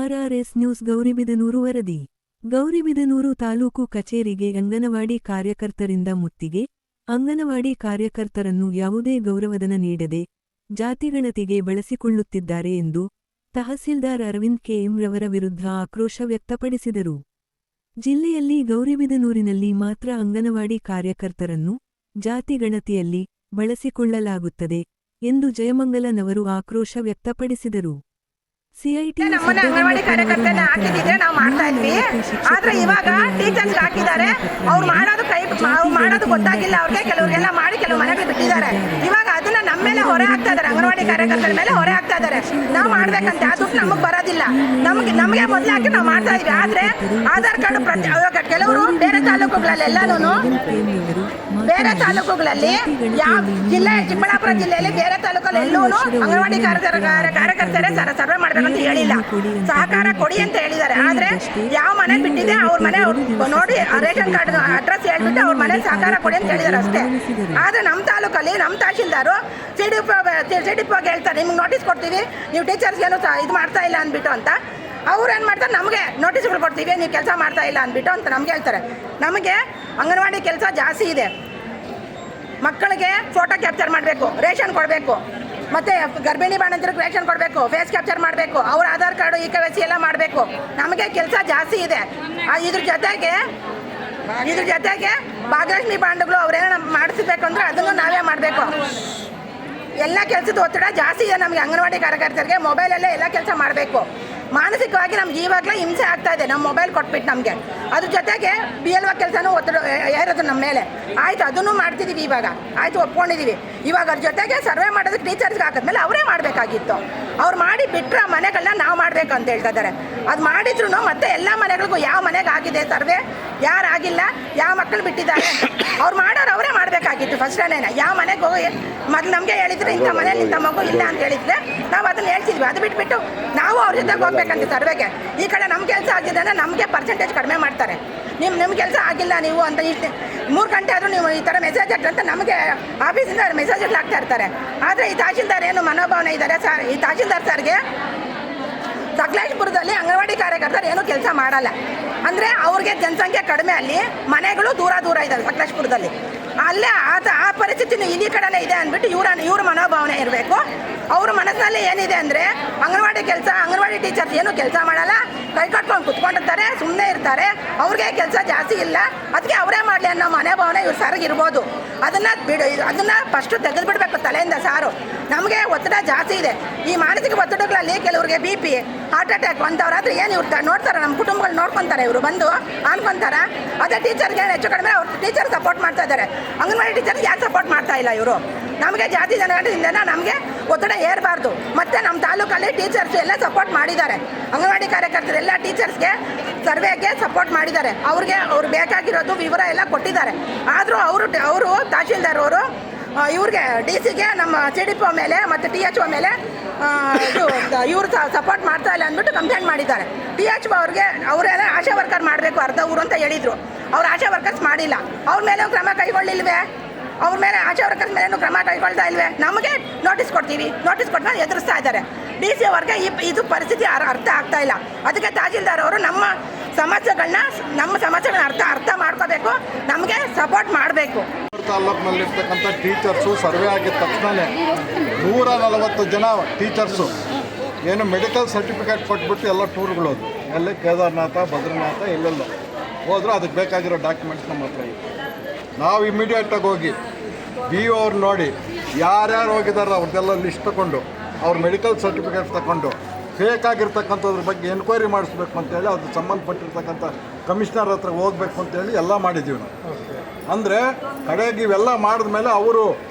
RRS news Gauribidanur ವರದಿ. ಗೌರಿಬಿದನೂರು ತಾಲೂಕು ಕಚೇರಿಗೆ ಅಂಗನವಾಡಿ ಕಾರ್ಯಕರ್ತರಿಂದ ಮುತ್ತಿಗೆ. ಅಂಗನವಾಡಿ ಕಾರ್ಯಕರ್ತರನ್ನು ಯಾವುದೇ ಗೌರವಧನ ನೀಡದೆ ಜಾತಿಗಣತಿಗೆ ಬಳಸಿಕೊಳ್ಳುತ್ತಿದ್ದಾರೆ ಎಂದು ತಹಸೀಲ್ದಾರ್ ಅರವಿಂದ್ KM ರವರ ವಿರುದ್ಧ ಆಕ್ರೋಶ ವ್ಯಕ್ತಪಡಿಸಿದರು. ಜಿಲ್ಲೆಯಲ್ಲಿ ಗೌರಿಬಿದನೂರಿನಲ್ಲಿ ಮಾತ್ರ ಅಂಗನವಾಡಿ ಕಾರ್ಯಕರ್ತರನ್ನು ಜಾತಿಗಣತಿಯಲ್ಲಿ ಬಳಸಿಕೊಳ್ಳಲಾಗುತ್ತದೆ ಎಂದು ಜಯಮಂಗಲನವರು ಆಕ್ರೋಶ ವ್ಯಕ್ತಪಡಿಸಿದರು. ನಮ್ಮನ್ನ ಅಂಗನವಾಡಿ ಕಾರ್ಯಕರ್ತನ ಹಾಕಿದ್ರೆ ನಾವು ಮಾಡ್ತಾ ಇದ್ವಿ. ಆದ್ರೆ ಇವಾಗ ಟೀಚರ್ಸ್ ಹಾಕಿದ್ದಾರೆ. ಅವ್ರು ಮಾಡೋದು ಗೊತ್ತಾಗಿಲ್ಲ ಅವ್ರಿಗೆ. ಕೆಲವ್ರಿಗೆಲ್ಲ ಮಾಡಿ ಕೆಲವು ಮನೆಗೆ ಬಿಟ್ಟಿದ್ದಾರೆ. ಇವಾಗ ಅದನ್ನ ನಮ್ಮ ಮೇಲೆ ಹೊರೆ ಹಾಕ್ತಾ ಇದಾರೆ. ಅಂಗನವಾಡಿ ಕಾರ್ಯಕರ್ತರ ಮೇಲೆ ಹೊರೆ ಹಾಕ್ತಾ ಇದಾರೆ. ನಾವು ಮಾಡ್ಬೇಕಂತ ಅದು ನಮಗ್ ಬರೋದಿಲ್ಲ. ನಮಗೆ ಮೊದ್ಲು ಹಾಕಿ ನಾವು ಮಾಡ್ತಾ ಇದ್ವಿ. ಆದ್ರೆ ಆಧಾರ್ ಕಾರ್ಡ್ ಕೆಲವರು ಬೇರೆ ತಾಲೂಕುಗಳಲ್ಲಿ ಎಲ್ಲಾನು ಬೇರೆ ತಾಲೂಕುಗಳಲ್ಲಿ ಯಾವ ಜಿಲ್ಲೆ ಚಿಕ್ಕಬಳ್ಳಾಪುರ ಜಿಲ್ಲೆಯಲ್ಲಿ ಬೇರೆ ತಾಲೂಕಲ್ಲಿ ಎಲ್ಲೂ ಅಂಗನವಾಡಿ ಕಾರ್ಯಕರ್ತರೇ ಸರ್ವೆ ಮಾಡ್ಬೇಕಂತ ಹೇಳಿಲ್ಲ. ಸಹಕಾರ ಕೊಡಿ ಅಂತ ಹೇಳಿದ್ದಾರೆ. ಆದ್ರೆ ಯಾವ ಮನೆ ಬಿಟ್ಟಿದೆ ಅವ್ರ ಮನೆ ನೋಡಿ ರೇಷನ್ ಕಾರ್ಡ್ ಅಡ್ರೆಸ್ ಹೇಳ್ಬಿಟ್ಟು ಅವ್ರ ಮನೆ ಸಹಕಾರ ಕೊಡಿ ಅಂತ ಹೇಳಿದಾರೆ ಅಷ್ಟೇ. ಆದ್ರೆ ನಮ್ಮ ತಾಲೂಕಲ್ಲಿ ನಮ್ಮ ತಹಶೀಲ್ದಾರು ಸಿಡಿಪೋಗೆ ಹೇಳ್ತಾರೆ, ನಿಮ್ಗೆ ನೋಟಿಸ್ ಕೊಡ್ತೀವಿ, ನೀವು ಟೀಚರ್ಸ್ಗೇನು ಇದು ಮಾಡ್ತಾ ಇಲ್ಲ ಅಂದ್ಬಿಟ್ಟು ಅಂತ. ಅವ್ರು ಏನು ಮಾಡ್ತಾರೆ, ನಮಗೆ ನೋಟಿಸ್ಗಳು ಕೊಡ್ತೀವಿ, ನೀವು ಕೆಲಸ ಮಾಡ್ತಾ ಇಲ್ಲ ಅಂದ್ಬಿಟ್ಟು ಅಂತ ನಮ್ಗೆ ಹೇಳ್ತಾರೆ. ನಮಗೆ ಅಂಗನವಾಡಿ ಕೆಲಸ ಜಾಸ್ತಿ ಇದೆ. ಮಕ್ಕಳಿಗೆ ಫೋಟೋ ಕ್ಯಾಪ್ಚರ್ ಮಾಡಬೇಕು, ರೇಷನ್ ಕೊಡಬೇಕು, ಮತ್ತು ಗರ್ಭಿಣಿ ಬಾಣಂತಿರಿಗೆ ರೇಷನ್ ಕೊಡಬೇಕು, ಫೇಸ್ ಕ್ಯಾಪ್ಚರ್ ಮಾಡಬೇಕು, ಅವ್ರ ಆಧಾರ್ ಕಾರ್ಡು KYC ಎಲ್ಲ ಮಾಡಬೇಕು. ನಮಗೆ ಕೆಲಸ ಜಾಸ್ತಿ ಇದೆ. ಇದ್ರ ಜೊತೆಗೆ ಭಾಗ್ಯಲಕ್ಷ್ಮಿ ಬಾಂಡ್ಗಳು ಅವ್ರೇನೋ ಮಾಡಿಸ್ಬೇಕು ಅಂದರೆ ಅದನ್ನು ನಾವೇ ಮಾಡಬೇಕು. ಎಲ್ಲ ಕೆಲಸದ ಒತ್ತಡ ಜಾಸ್ತಿ ಇದೆ ನಮಗೆ ಅಂಗನವಾಡಿ ಕಾರ್ಯಕರ್ತರಿಗೆ. ಮೊಬೈಲಲ್ಲೇ ಎಲ್ಲ ಕೆಲಸ ಮಾಡಬೇಕು. ಮಾನಸಿಕವಾಗಿ ನಮ್ಗೆ ಇವಾಗಲೇ ಹಿಂಸೆ ಆಗ್ತಾ ಇದೆ. ನಮ್ಮ ಮೊಬೈಲ್ ಕೊಟ್ಬಿಟ್ಟು ನಮಗೆ ಅದ್ರ ಜೊತೆಗೆ BLO ಕೆಲಸನೂ ಒತ್ತಡ ಏರೋದು ನಮ್ಮ ಮೇಲೆ. ಆಯಿತು, ಅದನ್ನು ಮಾಡ್ತಿದ್ದೀವಿ ಇವಾಗ. ಆಯಿತು, ಒಪ್ಕೊಂಡಿದ್ದೀವಿ. ಇವಾಗ ಅದ್ರ ಜೊತೆಗೆ ಸರ್ವೆ ಮಾಡೋದಕ್ಕೆ ಟೀಚರ್ಸ್ಗೆ ಹಾಕಿದ್ಮೇಲೆ ಅವರೇ ಮಾಡಬೇಕಾಗಿತ್ತು. ಅವ್ರು ಮಾಡಿ ಬಿಟ್ಟರೆ ಮನೆಗಳನ್ನ ನಾವು ಮಾಡಬೇಕು ಅಂತ ಹೇಳ್ತಾ ಇದ್ದಾರೆ. ಅದು ಮಾಡಿದ್ರು ಮತ್ತೆ ಎಲ್ಲ ಮನೆಗಳಿಗೂ ಯಾವ ಮನೆಗೆ ಆಗಿದೆ ಸರ್ವೆ, ಯಾರಾಗಿಲ್ಲ, ಯಾವ ಮಕ್ಕಳು ಬಿಟ್ಟಿದ್ದಾರೆ ಅವ್ರು ಮಾಡೋರು ಅವರೇ ಮಾಡಬೇಕಾಗಿತ್ತು. ಫಸ್ಟೇನೆ ಯಾವ ಮನೆಗೆ ಹೋಗಿ ಮೊದಲು ನಮಗೆ ಹೇಳಿದ್ರೆ ಇಂಥ ಮನೇಲಿ ಇಂಥ ಮಗು ಇಲ್ಲ ಅಂತ ಹೇಳಿದ್ರೆ ನಾವು ಅದನ್ನು ಹೇಳ್ತಿದ್ವಿ. ಅದು ಬಿಟ್ಬಿಟ್ಟು ನಾವು ಅವ್ರ ಜೊತೆಗೆ ಹೋಗ್ಬೇಕಂತ ಸರ್ವೆಗೆ. ಈ ಕಡೆ ನಮ್ಮ ಕೆಲಸ ಆಗಿದೆ ಅಂದರೆ ನಮಗೆ ಪರ್ಸೆಂಟೇಜ್ ಕಡಿಮೆ ಮಾಡ್ತಾರೆ. ನಿಮ್ಮ ಕೆಲಸ ಆಗಿಲ್ಲ ನೀವು ಅಂತ 3 ಗಂಟೆ ಆದರೂ ನೀವು ಈ ಥರ ಮೆಸೇಜ್ ಅಂತ ನಮಗೆ ಆಫೀಸಿಂದ ಮೆಸೇಜ್ ಹಾಕ್ತಾ ಇರ್ತಾರೆ. ಆದರೆ ಈ ತಹಶೀಲ್ದಾರ್ ಏನು ಮನೋಭಾವನೆ ಇದ್ದಾರೆ ಸರ್, ಈ ತಹಶೀಲ್ದಾರ್ ಸರ್ಗೆ ಸಕಲೇಶಪುರದಲ್ಲಿ ಅಂಗನವಾಡಿ ಕಾರ್ಯಕರ್ತರು ಏನೂ ಕೆಲಸ ಮಾಡಲ್ಲ. ಅಂದರೆ ಅವ್ರಿಗೆ ಜನಸಂಖ್ಯೆ ಕಡಿಮೆ, ಅಲ್ಲಿ ಮನೆಗಳು ದೂರ ಇದ್ದಾವೆ ಸಕಲೇಶಪುರದಲ್ಲಿ. ಅಲ್ಲೇ ಆ ಪರಿಸ್ಥಿತಿನೂ ಈ ಕಡೆನೇ ಇದೆ ಅಂದ್ಬಿಟ್ಟು ಇವ್ರ ಮನೋಭಾವನೆ ಇರಬೇಕು. ಅವ್ರ ಮನಸ್ಸಿನಲ್ಲಿ ಏನಿದೆ ಅಂದರೆ ಅಂಗನವಾಡಿ ಟೀಚರ್ಸ್ ಏನೂ ಕೆಲಸ ಮಾಡಲ್ಲ, ಕೈ ಕಟ್ಕೊಂಡು ಕುತ್ಕೊಂಡಿರ್ತಾರೆ, ಸುಮ್ಮನೆ ಇರ್ತಾರೆ, ಅವ್ರಿಗೆ ಕೆಲಸ ಜಾಸ್ತಿ ಇಲ್ಲ, ಅದಕ್ಕೆ ಅವರೇ ಮಾಡಲಿ ಅನ್ನೋ ಮನೋಭಾವನೆ ಇವ್ರು ಸರ್ಗಿರ್ಬೋದು. ಅದನ್ನು ಫಸ್ಟು ತೆಗೆದುಬಿಡ್ಬೇಕು ತಲೆಯಿಂದ ಸಾರು. ನಮಗೆ ಒತ್ತಡ ಜಾಸ್ತಿ ಇದೆ. ಈ ಮಾನಸಿಕ ಒತ್ತಡಗಳಲ್ಲಿ ಕೆಲವ್ರಿಗೆ BP, ಹಾರ್ಟ್ ಅಟ್ಯಾಕ್ ಬಂದವರಾದ್ರೆ ಏನು ಇವ್ರು ನೋಡ್ತಾರೆ, ನಮ್ಮ ಕುಟುಂಬಗಳು ನೋಡ್ಕೊತಾರೆ, ಇವರು ಬಂದು ಅನ್ಕೊತಾರೆ. ಅದೇ ಟೀಚರ್ಗೆ ಹೆಚ್ಚು ಕಡಿಮೆ ಅವ್ರು ಟೀಚರ್ ಸಪೋರ್ಟ್ ಮಾಡ್ತಾ ಇದ್ದಾರೆ. ಅಂಗನವಾಡಿ ಟೀಚರ್ಗೆ ಯಾಕೆ ಸಪೋರ್ಟ್ ಮಾಡ್ತಾ ಇಲ್ಲ ಇವರು? ನಮಗೆ ಜಾತಿ ಜನಗಣದಿಂದ ನಮಗೆ ಒತ್ತಡ ಏರಬಾರ್ದು. ಮತ್ತು ನಮ್ಮ ತಾಲೂಕಲ್ಲಿ ಟೀಚರ್ಸ್ ಎಲ್ಲ ಸಪೋರ್ಟ್ ಮಾಡಿದ್ದಾರೆ. ಅಂಗನವಾಡಿ ಕಾರ್ಯಕರ್ತರು ಎಲ್ಲ ಟೀಚರ್ಸ್ಗೆ ಸರ್ವೆಗೆ ಸಪೋರ್ಟ್ ಮಾಡಿದ್ದಾರೆ. ಅವ್ರು ಬೇಕಾಗಿರೋದು ವಿವರ ಎಲ್ಲ ಕೊಟ್ಟಿದ್ದಾರೆ. ಆದರೂ ಅವರು ತಹಶೀಲ್ದಾರ್ ಅವರು ಇವ್ರಿಗೆ DCಗೆ ನಮ್ಮ CDPO ಮೇಲೆ ಮತ್ತು THO ಮೇಲೆ ಇವರು ಸಪೋರ್ಟ್ ಮಾಡ್ತಾ ಇಲ್ಲ ಅಂದ್ಬಿಟ್ಟು ಕಂಪ್ಲೇಂಟ್ ಮಾಡಿದ್ದಾರೆ. THO ಅವರೆಲ್ಲ ಆಶಾ ವರ್ಕರ್ ಮಾಡಬೇಕು ಅರ್ಧ ಊರು ಅಂತ ಹೇಳಿದರು. ಅವ್ರು ಆಶಾ ವರ್ಕರ್ಸ್ ಮಾಡಿಲ್ಲ. ಅವ್ರ ಮೇಲೆ ಕ್ರಮ ಕೈಗೊಳ್ಳಿಲ್ವೇ? ಅವ್ರ ಮೇಲೆ ಆಶಾ ವರ್ಕರ್ಸ್ ಮೇಲೇನು ಕ್ರಮ ಕೈಗೊಳ್ತಾ ಇಲ್ವೇ? ನಮಗೆ ನೋಟಿಸ್ ಕೊಡ್ತೀವಿ, ನೋಟಿಸ್ ಕೊಟ್ಟು ಎದುರಿಸ್ತಾ ಇದ್ದಾರೆ. DC ಅವ್ರಿಗೆ ಇದು ಪರಿಸ್ಥಿತಿ ಅರ್ಥ ಆಗ್ತಾ ಇಲ್ಲ. ಅದಕ್ಕೆ ತಹಶೀಲ್ದಾರ್ ಅವರು ನಮ್ಮ ಸಮಸ್ಯೆಗಳನ್ನ ಅರ್ಥ ಮಾಡ್ಕೋಬೇಕು, ನಮಗೆ ಸಪೋರ್ಟ್ ಮಾಡಬೇಕು. ತಾಲೂಕಿನಲ್ಲಿರ್ತಕ್ಕಂಥ ಟೀಚರ್ಸು ಸರ್ವೆ ಆಗಿದ ತಕ್ಷಣ 140 ಜನ ಟೀಚರ್ಸು ಏನು ಮೆಡಿಕಲ್ ಸರ್ಟಿಫಿಕೇಟ್ ಕೊಟ್ಬಿಟ್ಟು ಎಲ್ಲ ಟೂರ್ಗಳೋದು, ಎಲ್ಲ ಕೇದಾರ್ನಾಥ, ಬದ್ರಿನಾಥ ಎಲ್ಲೆಲ್ಲ ಹೋದ್ರು. ಅದಕ್ಕೆ ಬೇಕಾಗಿರೋ ಡಾಕ್ಯುಮೆಂಟ್ಸ್ ನಮ್ಮ ಹತ್ರ ಇದೆ. ನಾವು ಇಮಿಡಿಯೇಟಾಗಿ ಹೋಗಿ BO ಅವ್ರು ನೋಡಿ ಯಾರ್ಯಾರು ಹೋಗಿದ್ದಾರೆ ಅವ್ರದ್ದೆಲ್ಲ ಲಿಸ್ಟ್ ತಗೊಂಡು ಅವ್ರ ಮೆಡಿಕಲ್ ಸರ್ಟಿಫಿಕೇಟ್ ತಗೊಂಡು ಫೇಕ್ ಆಗಿರ್ತಕ್ಕಂಥದ್ರ ಬಗ್ಗೆ ಎನ್ಕ್ವೈರಿ ಮಾಡಿಸ್ಬೇಕು ಅಂತೇಳಿ ಅದು ಸಂಬಂಧಪಟ್ಟಿರ್ತಕ್ಕಂಥ ಕಮಿಷನರ್ ಹತ್ರ ಹೋಗ್ಬೇಕು ಅಂತೇಳಿ ಎಲ್ಲ ಮಾಡಿದ್ದೀವಿ ನಾವು. ಅಂದರೆ ಕಡೆಗೆ ಇವೆಲ್ಲ ಮಾಡಿದ್ಮೇಲೆ ಅವರು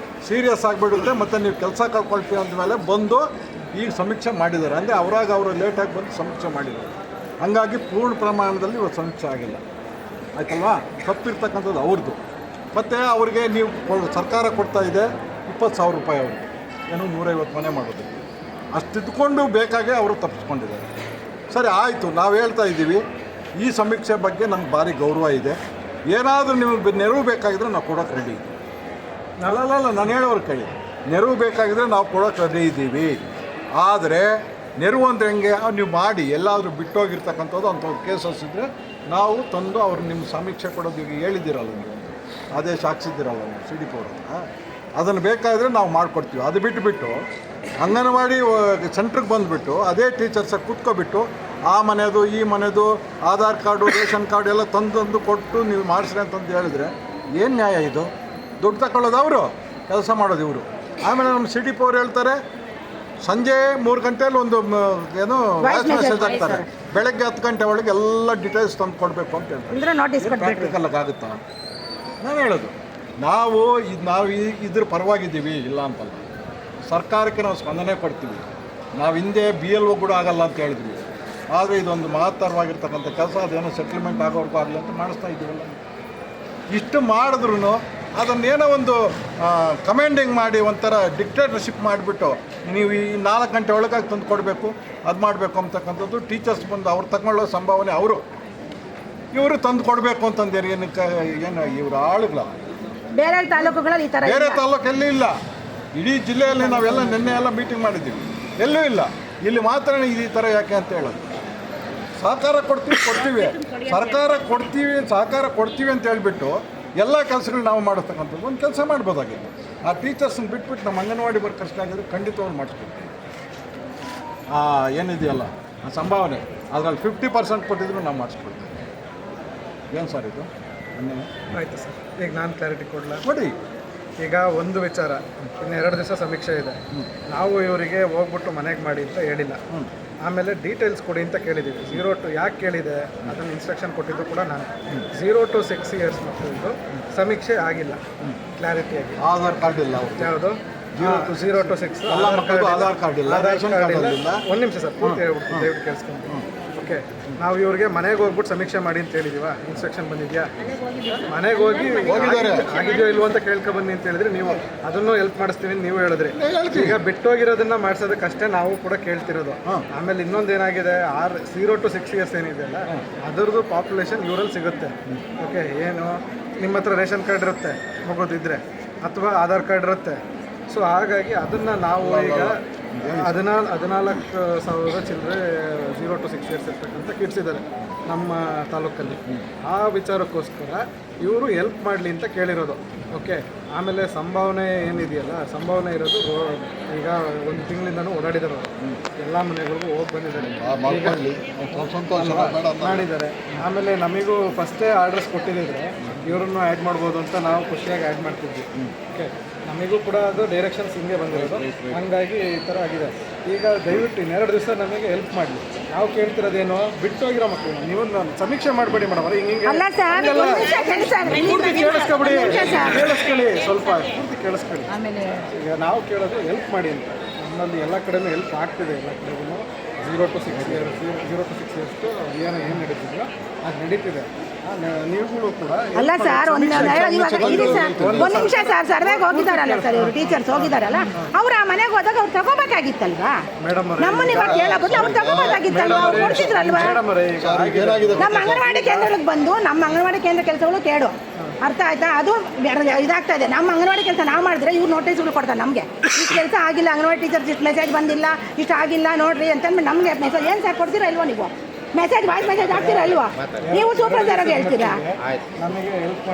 ಸೀರಿಯಸ್ ಆಗಿಬಿಡುತ್ತೆ ಮತ್ತು ನೀವು ಕೆಲಸ ಕಳ್ಕೊಳ್ತೀವಿ ಅಂದಮೇಲೆ ಬಂದು ಈಗ ಸಮೀಕ್ಷೆ ಮಾಡಿದ್ದಾರೆ. ಅಂದರೆ ಅವರಾಗ ಅವರು ಲೇಟಾಗಿ ಬಂದು ಸಮೀಕ್ಷೆ ಮಾಡಿದ್ದಾರೆ. ಹಾಗಾಗಿ ಪೂರ್ಣ ಪ್ರಮಾಣದಲ್ಲಿ ಇವತ್ತು ಸಮೀಕ್ಷೆ ಆಗಿಲ್ಲ, ಆಯ್ತಲ್ವಾ? ತಪ್ಪಿರ್ತಕ್ಕಂಥದ್ದು ಅವ್ರದ್ದು. ಮತ್ತು ಅವ್ರಿಗೆ ನೀವು ಸರ್ಕಾರ ಕೊಡ್ತಾ ಇದೆ 20,000 ರೂಪಾಯಿ ಅವ್ರಿಗೆ, ಏನೋ 150 ಮನೆ ಮಾಡೋದು. ಅಷ್ಟಿದ್ಕೊಂಡು ಬೇಕಾಗೆ ಅವರು ತಪ್ಪಿಸ್ಕೊಂಡಿದ್ದಾರೆ. ಸರಿ ಆಯಿತು, ನಾವು ಹೇಳ್ತಾ ಇದ್ದೀವಿ ಈ ಸಮೀಕ್ಷೆ ಬಗ್ಗೆ ನಮ್ಗೆ ಭಾರಿ ಗೌರವ ಇದೆ. ಏನಾದರೂ ನಿಮಗೆ ನೆರವು ಬೇಕಾಗಿದ್ರೆ ನಾವು ಕೊಡೋಕೆ ರೆಡಿ ಇದ್ದೀವಿ. ಅಲ್ಲಲ್ಲ, ನಾನು ಹೇಳೋರು ಕೇಳಿ, ನೆರವು ಬೇಕಾಗಿದ್ರೆ ನಾವು ಕೊಡೋಕೆ ರೆಡಿ ಇದ್ದೀವಿ. ಆದರೆ ನೆರವು ಅಂದರೆ ಹೆಂಗೆ, ನೀವು ಮಾಡಿ ಎಲ್ಲಾದರೂ ಬಿಟ್ಟೋಗಿರ್ತಕ್ಕಂಥದ್ದು ಅಂಥವ್ರು ಕೇಸಸ್ ಇದ್ದರೆ ನಾವು ತಂದು ಅವ್ರು ನಿಮ್ಮ ಸಮೀಕ್ಷೆ ಕೊಡೋದು ಈಗ ಹೇಳಿದ್ದೀರಲ್ಲ, ನೀವು ಆದೇಶ ಹಾಕ್ಸಿದ್ದೀರಲ್ಲ ನೀವು CDP ಹತ್ರ, ಅದನ್ನು ಬೇಕಾದರೆ ನಾವು ಮಾಡಿಕೊಡ್ತೀವಿ. ಅದು ಬಿಟ್ಟುಬಿಟ್ಟು ಅಂಗನವಾಡಿ ಸೆಂಟ್ರಿಗೆ ಬಂದುಬಿಟ್ಟು ಅದೇ ಟೀಚರ್ಸಾಗಿ ಕೂತ್ಕೊಬಿಟ್ಟು ಆ ಮನೆಯದು ಈ ಮನೆಯದು ಆಧಾರ್ ಕಾರ್ಡು ರೇಷನ್ ಕಾರ್ಡು ಎಲ್ಲ ತಂದು ಕೊಟ್ಟು ನೀವು ಮಾಡಿಸ್ರಿ ಅಂತಂದು ಹೇಳಿದ್ರೆ ಏನು ನ್ಯಾಯ ಇದು? ದುಡ್ಡು ತಗೊಳ್ಳೋದು ಅವರು, ಕೆಲಸ ಮಾಡೋದು ಇವರು. ಆಮೇಲೆ ನಮ್ಮ CDP ಅವ್ರು ಹೇಳ್ತಾರೆ ಸಂಜೆ 3 ಗಂಟೆಯಲ್ಲಿ ಒಂದು ಏನು ವಾಯ್ಸ್ ಮೆಸೇಜ್ ಹಾಕ್ತಾರೆ, ಬೆಳಗ್ಗೆ 10 ಗಂಟೆ ಒಳಗೆ ಎಲ್ಲ ಡೀಟೇಲ್ಸ್ ತಂದು ಕೊಡಬೇಕು ಅಂತ ಹೇಳ್ತಾರೆ. ಪ್ರಾಕ್ಟಿಕಲ್ಲಾಗಿ ಆಗುತ್ತಾ? ನಾನು ಹೇಳೋದು ನಾವು ಇದ್ರ ಪರವಾಗಿದ್ದೀವಿ, ಇಲ್ಲ ಅಂತಲ್ಲ. ಸರ್ಕಾರಕ್ಕೆ ನಾವು ಸ್ಪಂದನೆ ಕೊಡ್ತೀವಿ. ನಾವು ಹಿಂದೆ BLO ಕೂಡ ಆಗಲ್ಲ ಅಂತ ಹೇಳಿದ್ವಿ. ಆದರೆ ಇದೊಂದು ಮಹತ್ತರವಾಗಿರ್ತಕ್ಕಂಥ ಕೆಲಸ, ಅದೇನೋ ಸೆಟ್ಲ್ಮೆಂಟ್ ಆಗೋರ್ಗೂ ಆಗಲಿ ಅಂತ ಮಾಡಿಸ್ತಾ ಇದ್ದೀವಲ್ಲ. ಇಷ್ಟು ಮಾಡಿದ್ರೂ ಅದನ್ನೇನೋ ಒಂದು ಕಮೆಂಡಿಂಗ್ ಮಾಡಿ ಒಂಥರ ಡಿಕ್ಟೇಟರ್ಶಿಪ್ ಮಾಡಿಬಿಟ್ಟು ನೀವು ಈ 4 ಗಂಟೆ ಒಳಗಾಗಿ ತಂದು ಕೊಡಬೇಕು, ಅದು ಮಾಡಬೇಕು ಅಂತಕ್ಕಂಥದ್ದು. ಟೀಚರ್ಸ್ ಬಂದು ಅವ್ರು ತಗೊಳ್ಳೋ ಸಂಭಾವನೆ ಇವರು ತಂದು ಕೊಡಬೇಕು ಅಂತಂದೇನು ಏನು ಇವರು ಆಳುಗಳ ಬೇರೆ ತಾಲೂಕುಗಳಲ್ಲಿ ಈ ಥರ ಬೇರೆ ತಾಲೂಕಲ್ಲಿ ಇಲ್ಲ. ಇಡೀ ಜಿಲ್ಲೆಯಲ್ಲಿ ನಾವೆಲ್ಲ ನಿನ್ನೆ ಎಲ್ಲ ಮೀಟಿಂಗ್ ಮಾಡಿದ್ದೀವಿ, ಎಲ್ಲೂ ಇಲ್ಲ. ಇಲ್ಲಿ ಮಾತ್ರ ಈ ಥರ ಯಾಕೆ ಅಂತ ಹೇಳೋದು. ಸಹಕಾರ ಕೊಡ್ತೀವಿ ಸಹಕಾರ ಕೊಡ್ತೀವಿ ಅಂತ ಹೇಳ್ಬಿಟ್ಟು ಎಲ್ಲ ಕೆಲಸಗಳು ನಾವು ಮಾಡಿಸ್ತಕ್ಕಂಥದ್ದು ಒಂದು ಕೆಲಸ ಮಾಡ್ಬೋದಾಗಿತ್ತು. ಆ ಟೀಚರ್ಸನ್ನ ಬಿಟ್ಬಿಟ್ಟು ನಮ್ಮ ಅಂಗನವಾಡಿ ವರ್ಕರ್ಸ್ಗಾಗಿದ್ರೆ ಖಂಡಿತವಾಗಿ ಮಾಡಿಸ್ಕೊಡ್ತೀವಿ. ಏನಿದೆಯಲ್ಲ ಆ ಸಂಭಾವನೆ ಅದರಲ್ಲಿ 50% ಕೊಟ್ಟಿದ್ರು ನಾವು ಮಾಡಿಸ್ಕೊಡ್ತೀವಿ. ಏನು ಸರ್ ಇದು? ಆಯಿತು ಸರ್, ಈಗ ನಾನು ಕ್ಲಾರಿಟಿ ಕೊಡಿ. ಈಗ ಒಂದು ವಿಚಾರ, ಇನ್ನು 2 ದಿವಸ ಸಮೀಕ್ಷೆ ಇದೆ. ನಾವು ಇವರಿಗೆ ಹೋಗ್ಬಿಟ್ಟು ಮನೆಗೆ ಮಾಡಿ ಅಂತ ಹೇಳಿಲ್ಲ. ಆಮೇಲೆ ಡೀಟೇಲ್ಸ್ ಕೊಡಿ ಅಂತ ಕೇಳಿದ್ದೀವಿ. 0 to ಯಾಕೆ ಕೇಳಿದೆ ಅದನ್ನು ಇನ್ಸ್ಟ್ರಕ್ಷನ್ ಕೊಟ್ಟಿದ್ದು ಕೂಡ ನಾನು. 0 to 6 years ಮಕ್ಕಳದ್ದು ಸಮೀಕ್ಷೆ ಆಗಿಲ್ಲ ಕ್ಲಾರಿಟಿಯಾಗಿ. ಆಧಾರ್ ಕಾರ್ಡ್ ಇಲ್ಲ ಯಾವುದು 0 to 6 ಆಧಾರ್ ಕಾರ್ಡ್ ಇಲ್ಲ. ಒಂದು ನಿಮಿಷ ಸರ್, ಪೂರ್ತಿ ಹೇಳ್ಬಿಟ್ಟು ದಯವಿಟ್ಟು ಕೇಳಿಸ್ಕೊಂಡು. ಓಕೆ, ನಾವು ಇವ್ರಿಗೆ ಮನೆಗೆ ಹೋಗ್ಬಿಟ್ಟು ಸಮೀಕ್ಷೆ ಮಾಡಿ ಅಂತ ಹೇಳಿದೀವ? ಇನ್ಸ್ಟ್ರಕ್ಷನ್ ಬಂದಿದೆಯಾ? ಮನೆಗೆ ಹೋಗಿದ್ದಾರೆ ಆಗಿದೆಯೋ ಇಲ್ವೋ ಅಂತ ಕೇಳ್ಕೊಬನ್ನಿ ಅಂತ ಹೇಳಿದ್ರೆ ನೀವು ಅದನ್ನು ಹೆಲ್ಪ್ ಮಾಡಿಸ್ತೀವಿ ನೀವು ಹೇಳಿದ್ರಿ. ಈಗ ಬಿಟ್ಟೋಗಿರೋದನ್ನ ಮಾಡಿಸೋದಕ್ಕಷ್ಟೇ ನಾವು ಕೂಡ ಕೇಳ್ತಿರೋದು. ಆಮೇಲೆ ಇನ್ನೊಂದು ಏನಾಗಿದೆ, 0 to 6 years ಏನಿದೆಯಲ್ಲ ಅದರದ್ದು ಪಾಪ್ಯುಲೇಷನ್ ಇವರಲ್ಲಿ ಸಿಗುತ್ತೆ. ಓಕೆ, ಏನು ನಿಮ್ಮ ಹತ್ರ ರೇಷನ್ ಕಾರ್ಡ್ ಇರುತ್ತೆ ಮಗೋದಿದ್ರೆ, ಅಥವಾ ಆಧಾರ್ ಕಾರ್ಡ್ ಇರುತ್ತೆ. ಸೊ ಹಾಗಾಗಿ ಅದನ್ನು ನಾವು ಈಗ 14,000 ಚಿಲ್ಲರೆ 0 to 6 years ಇರ್ತಕ್ಕಂಥ ಕಿಡ್ಸ್ ಇದ್ದಾರೆ ನಮ್ಮ ತಾಲೂಕಲ್ಲಿ. ಆ ವಿಚಾರಕ್ಕೋಸ್ಕರ ಇವರು ಹೆಲ್ಪ್ ಮಾಡಲಿ ಅಂತ ಕೇಳಿರೋದು. ಓಕೆ, ಆಮೇಲೆ ಸಂಭಾವನೆ ಏನಿದೆಯಲ್ಲ, ಸಂಭಾವನೆ ಇರೋದು ಈಗ 1 ತಿಂಗಳಿಂದನೂ ಓಡಾಡಿದ್ದಾರೆ, ಎಲ್ಲ ಮನೆಗಳಿಗೂ ಹೋಗಿ ಬಂದಿದ್ದಾರೆ, ಮಾಡಿದ್ದಾರೆ. ಆಮೇಲೆ ನಮಗೂ ಫಸ್ಟೇ ಆರ್ಡರ್ಸ್ ಕೊಟ್ಟಿದ್ದರೆ ಇವರನ್ನು ಆ್ಯಡ್ ಮಾಡ್ಬೋದು ಅಂತ ನಾವು ಖುಷಿಯಾಗಿ ಆ್ಯಡ್ ಮಾಡ್ತಿದ್ವಿ. ಓಕೆ, ನಮಗೂ ಕೂಡ ಅದು ಡೈರೆಕ್ಷನ್ಸ್ ಹಿಂಗೆ ಬಂದಿರೋದು, ಹಾಗಾಗಿ ಈ ಥರ ಆಗಿದೆ. ಈಗ ದಯವಿಟ್ಟು 2 ದಿವಸ ನಮಗೆ ಹೆಲ್ಪ್ ಮಾಡಲಿ. ನಾವು ಕೇಳ್ತಿರೋದೇನು, ಬಿಟ್ಟೋಗಿರೋ ಮಕ್ಕಳು ನೀವು ಸಮೀಕ್ಷೆ ಮಾಡಬೇಡಿ ಮೇಡಮ್. ಪೂರ್ತಿ ಕೇಳಿಸ್ಕೊಬಿಡಿ, ಕೇಳಿಸ್ಕೊಳ್ಳಿ, ಸ್ವಲ್ಪ ಪೂರ್ತಿ ಕೇಳಿಸ್ಕೊಳ್ಳಿ. ಈಗ ನಾವು ಕೇಳೋದು ಹೆಲ್ಪ್ ಮಾಡಿ ಅಂತ. ನಮ್ಮಲ್ಲಿ ಎಲ್ಲ ಕಡೆಯೂ ಹೆಲ್ಪ್ ಆಗ್ತಿದೆ, ಎಲ್ಲ ಕಡೆಗೂ 0 to 6 years ಏನು ನಡೀತಿದೆಯೋ ಅದು ನಡೀತಿದೆ. ನೀವುಗಳು ಕೂಡ ಅಲ್ಲ ಸರ್, ಒಂದು ನಿಮಿಷ ಸರ್, ಸರ್ವೆಗೆ ಹೋಗಿದ್ದಾರಲ್ಲ ಸರ್ ಇವರು ಟೀಚರ್ಸ್ ಹೋಗಿದ್ದಾರಲ್ಲ, ಅವ್ರು ಆ ಮನೆಗೆ ಹೋದಾಗ ಅವ್ರು ತಗೋಬೇಕಾಗಿತ್ತಲ್ವಾ? ನಮ್ಮನ್ನ ಇವಾಗ ಕೇಳಬಹುದು, ಅವ್ರು ತಗೋಬೇಕಾಗಿತ್ತಲ್ವಾ? ಅವ್ರು ಕೊಡ್ತಿದ್ರಲ್ವಾ? ನಮ್ಮ ಅಂಗನವಾಡಿ ಕೇಂದ್ರಕ್ಕೆ ಬಂದು ನಮ್ಮ ಅಂಗನವಾಡಿ ಕೇಂದ್ರ ಕೆಲಸಗಳು ಕೇಳು, ಅರ್ಥ ಆಯ್ತಾ? ಅದು ಇದಾಗ್ತಾ ಇದೆ. ನಮ್ಮ ಅಂಗನವಾಡಿ ಕೆಲಸ ನಾವು ಮಾಡಿದ್ರೆ ಇವ್ರು ನೋಟಿಸ್ಗಳು ಕೊಡ್ತಾರೆ ನಮಗೆ, ಇಷ್ಟು ಕೆಲಸ ಆಗಿಲ್ಲ, ಅಂಗನವಾಡಿ ಟೀಚರ್ಸ್ ಇಷ್ಟು ಮೆಸೇಜ್ ಬಂದಿಲ್ಲ, ಇಷ್ಟು ಆಗಿಲ್ಲ ನೋಡ್ರಿ ಅಂತಂದ್ಬಿಟ್ಟು ನಮಗೆ ಮೆಸೇಜ್ ಏನು ಸರ್ ಕೊಡ್ತೀರಾ ಇಲ್ವೋ? ನೀವು ಮೆಸೇಜ್ ವಾಯ್ಸ್ ಮೆಸೇಜ್ ಹಾಕ್ತೀರಾ ಇಲ್ವಾ? ನೀವು ಸೂಪರ್ವೈಸರ್ ಹೇಳ್ತೀರಾ? ನಮಗೆ ಹೆಲ್ಪ್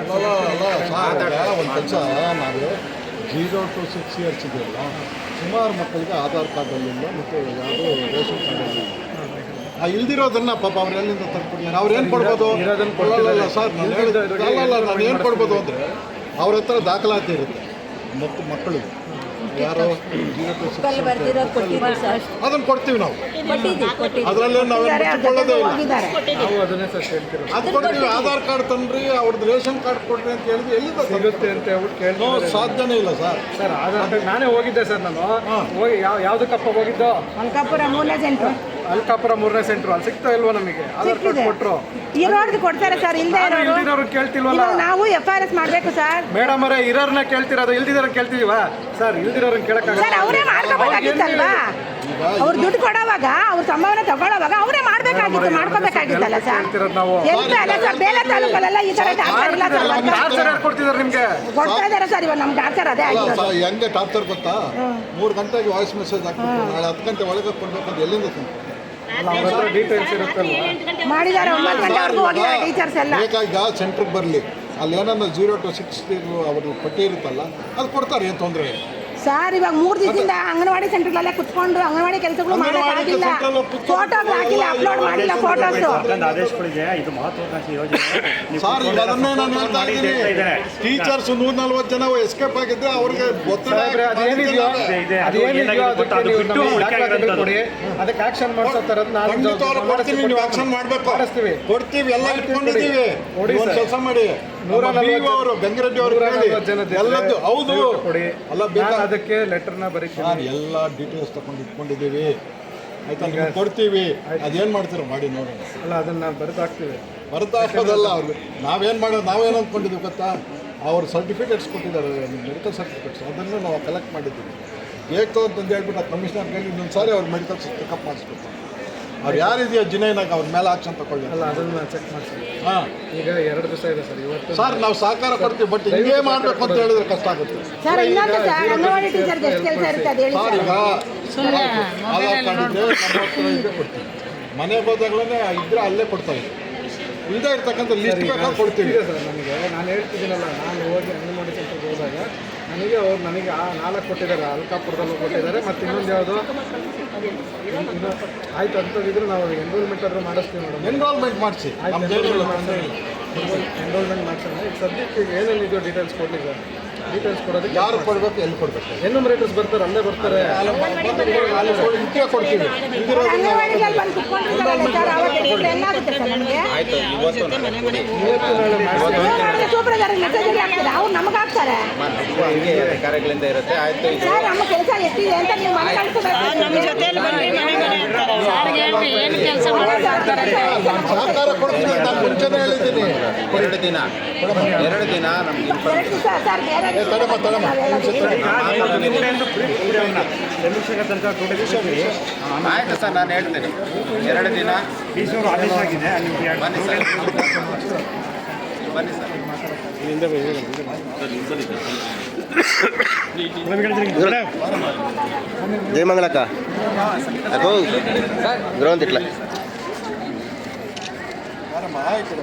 ಒಂದು ಕೆಲಸ, ನಾವು 0 to 6 years ಇದೆಯಲ್ಲ, ಸುಮಾರು ಮಕ್ಕಳಿಗೆ ಆಧಾರ್ ಕಾರ್ಡಲ್ಲಿಲ್ಲ ಮತ್ತು ಯಾವುದೋ ರೇಷನ್ ಕಾರ್ಡಲ್ಲಿ ಇಲ್ದಿರೋದನ್ನ ಪಾಪ ಅವ್ರು ಎಲ್ಲಿಂದ ತಂದ್ಕೊಡ್ತಾರೆ? ಅವ್ರು ಏನು ಕೊಡ್ಬೋದು? ಸರ್ ನಾನು ಏನು ಕೊಡ್ಬೋದು ಅಂದರೆ ಅವ್ರ ಹತ್ರ ದಾಖಲಾತಿ ಇರುತ್ತೆ ಮಕ್ಕಳಿಗೆ ಯಾರು ಅದನ್ನು ಕೊಡ್ತೀವಿ ನಾವು, ಅದರಲ್ಲೇ ನಾವೇನು ಮುಚ್ಚಿಕೊಳ್ಳೋದೇ ಇಲ್ಲ. ಹೋಗಿದ್ದಾರೆ. ನಾವು ಅದನ್ನೇ ಸರ್ ಕೇಳ್ತಿರೋದು. ಅದು ಕೊಡ್ತೀವಿ. ಆಧಾರ್ ಕಾರ್ಡ್ ತಂದ್ರಿ, ಅವ್ರದ್ದು ರೇಷನ್ ಕಾರ್ಡ್ ಕೊಡ್ರಿ ಅಂತ ಹೇಳಿದ್ರೆ ಎಲ್ಲಿಂದ ಸಿಗುತ್ತೆ ಅಂತ ಹೇಳ್ಬಿಟ್ಟು ಕೇಳ್ತಿದ್ದಾರೆ. ಸಾಧ್ಯನೇ ಇಲ್ಲ ಸರ್. ಸರ್ ಆಧಾರ್ ಕಾರ್ಡ್ ನಾನೇ ಹೋಗಿದ್ದೆ ಸರ್. ನಾನು ಹೋಗಿ ಯಾವುದಕ್ಕಪ್ಪ ಹೋಗಿದ್ದು? ಅಲ್ಕಾಪುರ 3ನೇ ಸೆಂಟ್ರ್. ಅಲ್ಕಾಪುರ 3ನೇ ಸೆಂಟ್ರು. ಅಲ್ಲಿ ಸಿಗ್ತಾ ಇಲ್ವಾ ನಮಗೆ? ಆಧಾರ್ ಕಾರ್ಡ್ ಕೊಟ್ಟರು ಇರೋರ್ದು ಕೊಡ್ತಾರೆ ಸರ್, ಇಲ್ಲದೆ ಇಲ್ದಿರೋರು ಕೇಳ್ತಿಲ್ವಲ್ಲ. ನಾವು FRS ಮಾಡಬೇಕು ಸರ್. ಮೇಡಮ್ ಅವರೇ ಇರೋರ್ನ ಕೇಳ್ತಿರೋದು, ಇಲ್ದಿರೋರು ಕೇಳ್ತಿದೀವಾ ಸರ್? ಇಲ್ದಿರೋರನ್ನ ಕೇಳಕ್ಕಾಗಲ್ಲ. ಸರ್ ಅವರೇ ಮಾಡ್ಕೋಬೇಕಾಗಿತ್ತಲ್ವಾ? ಅವ್ರು ದುಡ್ಡು ಕೊಡೋವಾಗ, ಅವ್ರ ಸಂಭಾವನೆ ತಗೊಳ್ಳೋವಾಗ ಅವರೇ ಮಾಡ್ಬೇಕಾಗಿತ್ತು, ಮಾಡ್ಕೋಬೇಕಾಗಿತ್ತಲ್ಲ ಸರ್. ಕೇಳ್ತಿರೋದು ನಾವು. ಎಂತ ಅಲ್ಲ ಸರ್, ಬೇರೆ ತಾಲೂಕಲ್ಲೆಲ್ಲ ಈ ತರ ಟಾರ್ಚರ್ ಇಲ್ಲ ಸರ್. ಟಾರ್ಚರ್ ಯಾರು ಕೊಡ್ತಿದ್ದಾರೆ ನಿಮ್ಗೆ? ಕೊಡ್ತಾ ಇದಾರೆ ಸರ್. ಇವಾಗ ನಮ್ಮ ಟಾರ್ಚರ್ ಅದೇ ಆಗಿರೋದು. ಹೆಂಗೆ ಟಾರ್ಚರ್ ಗೊತ್ತಾ? 3 ಗಂಟೆಗೆ ವಾಯ್ಸ್ ಮೆಸೇಜ್ ಹಾಕ್ಬಿಟ್ಟು ನಾಳೆ 10 ಗಂಟೆ ಒಳಗೆ ಕೊಡ್ಬೇಕಂತ ಎಲ್ಲಿಂದ ತಂದು ಡೀಟೇಲ್ಸ್ ಇರುತ್ತಲ್ವಾ? ಮಾಡಿದ್ದಾರೆ. 9 ಗಂಟೆವರೆಗೂ ಹೋಗಿದ್ದಾರೆ ಟೀಚರ್ಸ್ ಎಲ್ಲ. ಬೇಕಾಗ ಸೆಂಟ್ರಿಗೆ ಬರಲಿ, ಅಲ್ಲಿ ಏನನ್ನ 0 to 6 ಅವ್ರದ್ದು ಪಟ್ಟಿ ಇರುತ್ತಲ್ಲ, ಅದು ಕೊಡ್ತಾರೆ, ಏನು ತೊಂದರೆ ಇಲ್ಲ ಸರ್. ಇವಾಗ 3 ದಿವಸದಿಂದ ಅಂಗನವಾಡಿ ಸೆಂಟರ್ಗಳಲ್ಲೇ ಕುತ್ಕೊಂಡು ಅಂಗನವಾಡಿ ಕೆಲಸಗಳು ಮಾಡೋಕ್ಕಾಗಿಲ್ಲ. ಫೋಟೋಸ್ ಹಾಕಿಲ್ಲ, ಅಪ್ಲೋಡ್ ಮಾಡಿಲ್ಲ ಫೋಟೋಸ್. ಆದೇಶಗಳಿದೆ, ಇದು ಮಹತ್ವಾಕಾಂಕ್ಷಿ ಯೋಜನೆ. ಸರ್, ಈಗ ಅದನ್ನೇ ನಾನು ಹೇಳ್ತಾ ಇದ್ದೀನಿ. ಟೀಚರ್ಸ್ 140 ಜನ ಎಸ್ಕೇಪ್ ಆಗಿದ್ರೆ ಅವ್ರಿಗೆ ಒತ್ತಡ ಅದೇನಿದೆಯೋ ಅದಕ್ಕೆ ಆಕ್ಷನ್ ಮಾಡಿಸೋ ಥರದ್ದು ನಾವು ಖಂಡಿತವಾಗ್ಲೂ ಕೊಡ್ತೀವಿ. ನೀವು ಆಕ್ಷನ್ ಮಾಡಬೇಕು, ಕೊಡ್ತೀವಿ, ಎಲ್ಲ ಇಟ್ಕೊಂಡಿದ್ದೀವಿ. ಒಂದು ಕೆಲಸ ಮಾಡಿ, 140 ಅವರು ಗಂಗಿರೆಡ್ಡಿ ಅವರು ಎಲ್ಲದ್ದು ಹೌದು ಅಲ್ಲ ಬೇಕಾ ಅದಕ್ಕೆ ಲೆಟರ್ನ ಬರೀತೀನಿ. ಎಲ್ಲ ಡೀಟೇಲ್ಸ್ ತಗೊಂಡು ಇಟ್ಕೊಂಡಿದ್ದೀವಿ, ಆಯ್ತಾ? ನಿಮ್ಗೆ ಕೊಡ್ತೀವಿ. ಅದೇನು ಮಾಡ್ತೀರೋ ಮಾಡಿ ನೋಡಿ. ಅಲ್ಲ ಅದನ್ನ ಬರೆದಾಕ್ತೀವಿ. ಬರೆದಾಕೋದಲ್ಲ ಅವ್ರಿಗೆ. ನಾವೇನು ಮಾಡೋದು, ನಾವೇನು ಅಂದ್ಕೊಂಡಿದ್ದೀವಿ ಗೊತ್ತಾ? ಅವ್ರು ಸರ್ಟಿಫಿಕೇಟ್ಸ್ ಕೊಟ್ಟಿದ್ದಾರೆ, ಮೆಡಿಕಲ್ ಸರ್ಟಿಫಿಕೇಟ್ಸ್, ಅದನ್ನು ನಾವು ಕಲೆಕ್ಟ್ ಮಾಡಿದ್ದೀವಿ. ಬೇಕು ಅಂತಂದು ಹೇಳ್ಬಿಟ್ಟು ಆ ಕಮಿಷನರ್ ಕೈಲಿ ಇನ್ನೊಂದು ಸಾರಿ ಅವ್ರು ಮೆಡಿಕಲ್ ಚೆಕಪ್ ಮಾಡಿಸ್ಬೇಕು. ಅವ್ರು ಯಾರಿದೆಯೋ ಜಿನೈನಾಗ ಅವ್ರ ಮೇಲೆ ಆಕ್ಷನ್ ತಗೊಳ್ಳಿ. ಅಲ್ಲ ಅದನ್ನು ಚೆಕ್ ಮಾಡ್ತೀವಿ. ಹಾಂ, ಈಗ 2 ದಿವಸ ಇದೆ ಸರ್. ಇವತ್ತು ಸರ್ ನಾವು ಸಹಕಾರ ಕೊಡ್ತೀವಿ, ಬಟ್ ಹಿಂಗೇ ಮಾಡಬೇಕು ಅಂತ ಹೇಳಿದ್ರೆ ಕಷ್ಟ ಆಗುತ್ತೆ ಸರ್. ಇನ್ನೊಂದು ಸರ್, ಅಂಗನವಾಡಿ ಟೀಚರ್ಗೆ ಎಷ್ಟು ಕೆಲಸ ಇರುತ್ತೆ ಅದು ಹೇಳಿ ಸರ್. ಸರ್. ಈಗ ಆಧಾರ್ ಕಾರ್ಡ್ ಇದ್ದರೆ ನಮ್ಮ ಹತ್ರ ಇದ್ದೇ ಕೊಡ್ತೀವಿ. ಮನೆಗೆ ಹೋದಾಗಲೇ ಇದ್ದರೆ ಅಲ್ಲೇ ಕೊಡ್ತಾ ಇದ್ದೀವಿ. ಇಲ್ಲದೆ ಇರ್ತಕ್ಕಂಥ ಲಿಸ್ಟ್ ಬೇಕಾದ್ರೆ ಕೊಡ್ತೀವಿ. ಇದೆ ಸರ್ ನನಗೆ. ನಾನು ಹೇಳ್ತಿದ್ದೀನಲ್ಲ, ನಾನು ಹೋಗಿ ಅಂಗನವಾಡಿ ಸೆಂಟರ್ಗೆ ಹೋದಾಗ ನನಗೆ ಆ 4 ಕೊಟ್ಟಿದ್ದಾರೆ. ಅಲ್ಕಾಪುರದಲ್ಲೂ ಕೊಟ್ಟಿದ್ದಾರೆ, ಮತ್ತು ಇನ್ನೊಂದು ಯಾವುದು ಆಯ್ತು ಅಂಥದ್ದಿದ್ರೆ ನಾವು ಎನ್ರೋಲ್ಮೆಂಟ್ ಆದರೂ ಮಾಡಿಸ್ತೀವಿ ಮೇಡಮ್. ಎನ್ರೋಲ್ಮೆಂಟ್ ಮಾಡಿಸಿ, ನಮ್ಮ ಜೈಲಲ್ಲಿ ಎನ್ರೋಲ್ಮೆಂಟ್ ಮಾಡಿಸೋಣ. ಈಗ ಸದ್ಯಕ್ಕೆ ಏನೇನಿದೆಯೋ ಡೀಟೇಲ್ಸ್ ಕೊಡಲಿ ಸರ್. ಡೀಟೇಲ್ಸ್ ಕೊಡೋದಕ್ಕೆ ಯಾರು ಕೊಡಬೇಕು, ಎಲ್ಲಿ ಕೊಡಬೇಕು, ಎನ್ಯೂಮರೇಟರ್ಸ್ ಬರ್ತಾರೆ, ಅಲ್ಲೇ ಬರ್ತಾರೆ. ಮುಖ್ಯ ಕೊಡ್ತೀವಿ. ಅಂಗನವಾಡಿಗಳಲ್ಲಿ ಬಂದು ಕುತ್ಕೊಂಡಿರ್ತಾರಲ್ಲ ಸರ್, ಅವಾಗ ಏನಾಗುತ್ತೆ ಸರ್ ನಮಗೆ? ಸೂಪರ್ವೈಸರ್ ಮೆಸೇಜ್ ಹಾಕ್ತಾರೆ, ಅವ್ರು ನಮಗೆ ಹಾಕ್ತಾರೆ ಕಾರ್ಯಗಳಿಂದ ಇರುತ್ತೆ. ಆಯ್ತು, ಸರ್. ನಮ್ಮ ಕೆಲಸ ಎಷ್ಟಿದೆ ಅಂತ ನೀವು ಮನೆ ಕಳಿಸ್ಬೇಕು. ಸಹಕಾರ ಕೊಡ್ತೀನಿ ಅಂತ ನಾನು ಮುಂಚೆನೇ ಹೇಳಿದ್ದೀನಿ. 2 ದಿನ ನಮ್ಗೆ 2 ದಿವಸ ಸರ್. ಬೇರೆ ತಡಮ್ಮ ಆಯ್ತು ಸರ್, ನಾನು ಹೇಳ್ತೇನೆ. 2 ದಿನ ಆದೇಶ ಆಗಿದೆ. ಬನ್ನಿ ಸರ್, ಬನ್ನಿ ಸರ್. ಜಯಮಂಗಳಕ್ಕ ಗ್ರೌಂಡ್ ಇಟ್ಲ ಆಯ್ತು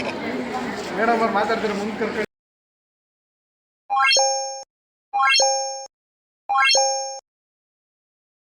ಮೇಡಮ್ ಅವ್ರು ಮಾತಾಡ್ತಾರೆ ಮುಂದೆ ಕರ್ಕೊಂಡು